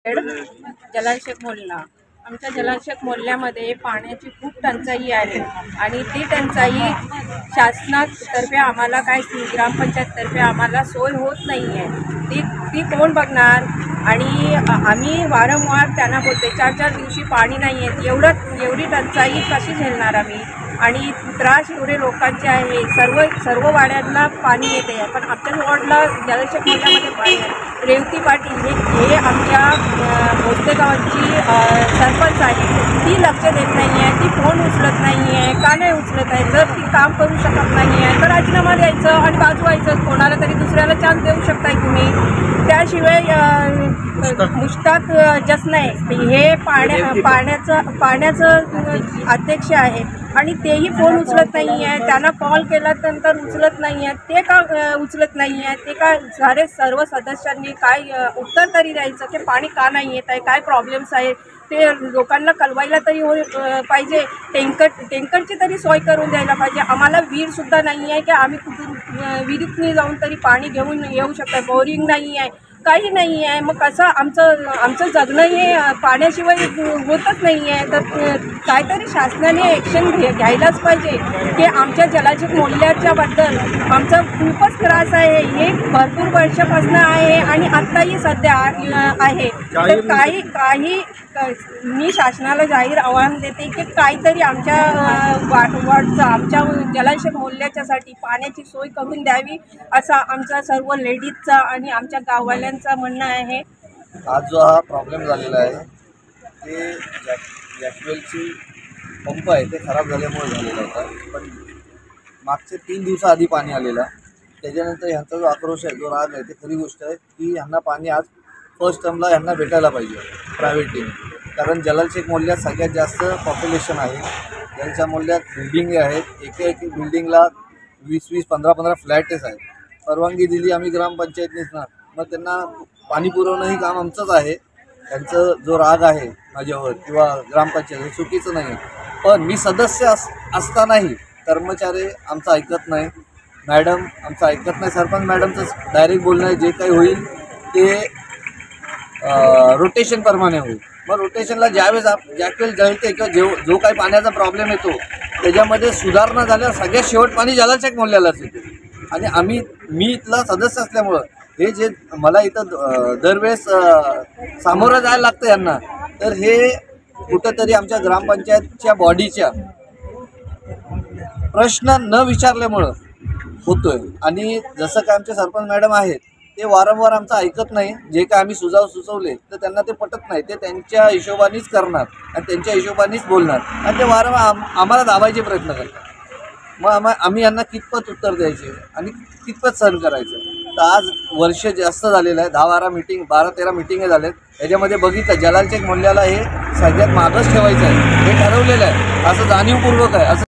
जलालशेख मोल्ला आमच्या जलालशेख मोल्ल्यामध्ये पाण्याची खूप टंचाई आहे आणि ती टंचाई शासनातर्फे आम्हाला काय ग्रामपंचायततर्फे आम्हाला सोय होत नाही आहे। ती कोण बघणार? आणि आम्ही वारंवार त्यांना बोलते 4-4 दिवशी पाणी नाही आहे। एवढी टंचाई कशी झेलणार आम्ही? आणि त्रास एवढे लोकांचे आहे। सर्व वाड्यांना पाणी येते आहे, पण आमच्या वॉर्डला जलालशेख मोल्ल्यामध्ये पाणी आहे। रेवती पाटील हे आमच्या भोसले गावाची सरपंच आहे, ती लक्ष देत नाही आहे, ती फोन उचलत नाही आहे। का नाही उचलत आहे? जर ती काम करू शकत नाही आहे तर राजीनामा द्यायचं आणि बाजू व्हायचं। कोणाला तरी दुसऱ्याला चान्स देऊ शकताय तुम्ही। त्याशिवाय मुश्ताक जसनाय हे पाण्याचं अध्यक्ष आहे आणि तेही फोन उचलत नाही आहे। त्यांना कॉल केल्यानंतर उचलत नाही आहे। ते का उचलत नाही आहे? ते का सर्व सदस्यांनी काय उत्तर तरी द्यायचं की पाणी का नाही येत आहे, काय प्रॉब्लेम्स आहे ते लोकांना कळवायला तरी पाहिजे। टँकरची तरी सोय करून द्यायला पाहिजे। आम्हाला विहीरसुद्धा नाही आहे की आम्ही कुठून विहिरीतनी जाऊन तरी पाणी घेऊन येऊ शकतो। बोरिंग नाही आहे, काही नाही आहे। मग कसं आमचं जगणं हे पाण्याशिवाय होतच नाही आहे। तर काहीतरी शासनाने ॲक्शन घ्यायलाच पाहिजे की आमच्या जलालशेख मोल्ल्याच्याबद्दल आमचा खूपच त्रास आहे। हे भरपूर वर्षापासून आहे आणि आत्ताही सध्या आहे। तर काही मी शासनाला जाहीर आवाहन देते की काहीतरी आमच्या वॉर्डचा आमच्या जलालशेख मोल्ल्याच्यासाठी पाण्याची सोय करून द्यावी, असा आमचा सर्व लेडीजचा आणि आमच्या गाववाल्यांचा म्हणणं आहे। आज जो हा प्रॉब्लेम झालेला आहे ते जॅकवेलची पंप आहे ते खराब झाल्यामुळे झालेला होता, पण मागचे 3 दिवसाआधी पाणी आलेलं। त्याच्यानंतर ह्यांचा जो आक्रोश आहे, जो राग आहे, ते खरी गोष्ट आहे की ह्यांना पाणी आज फर्स्ट टर्मला ह्यांना भेटायला पाहिजे प्रायव्हेटली। कारण जलालशेख मोल्ल्यात सगळ्यात जास्त पॉप्युलेशन आहे। त्यांच्या मोल्ल्यात बिल्डिंग आहेत, एक बिल्डिंगला 20-20, 15-15 फ्लॅटेस आहेत। परवानगी दिली आम्ही ग्रामपंचायतनीच ना, मग त्यांना पाणी पुरवणं ही काम आमचंच आहे। त्यांचं जो राग आहे माझ्यावर किंवा ग्रामपंचायत हे चुकीचं नाही, पण मी सदस्य असतानाही कर्मचारी आमचं ऐकत नाही, मॅडम आमचं ऐकत नाही। सरपंच मॅडमचं डायरेक्ट बोलणं आहे जे काही होईल ते रोटेशनप्रमाणे होईल। मग रोटेशनला ज्यावेळेस जॅकवेल जळते किंवा जो काही पाण्याचा प्रॉब्लेम येतो त्याच्यामध्ये सुधारणा झाल्यावर सगळ्यात शेवट पाणी जलालशेख मोल्ल्यालाच येते। आणि मी इथला सदस्य असल्यामुळं हे जे मला इथं दरवेळेस सामोरं जायला लागतं यांना, तर हे कुठंतरी आमच्या ग्रामपंचायतच्या बॉडीच्या प्रश्न न विचारल्यामुळं होतोय। आणि जसं काय आमचे सरपंच मॅडम आहेत ते वारंवार आमचं ऐकत नाही। जे काय आम्ही सुचवले तर त्यांना ते पटत नाही, ते त्यांच्या हिशोबानेच करणार आणि त्यांच्या हिशोबानेच बोलणार आणि ते वारंवार आम्हाला दाबायचे प्रयत्न करतात। मग आम्ही यांना कितपत उत्तर द्यायचे आणि कितपत सहन करायचं? तर आज वर्ष जास्त झालेलं आहे, 12-13 मिटिंग झालेत। याच्यामध्ये बघितलं जलालशेख मोल्ल्याला हे सगळ्यात मागच ठेवायचं आहे, हे ठरवलेलं आहे, असं जाणीवपूर्वक आहे। असं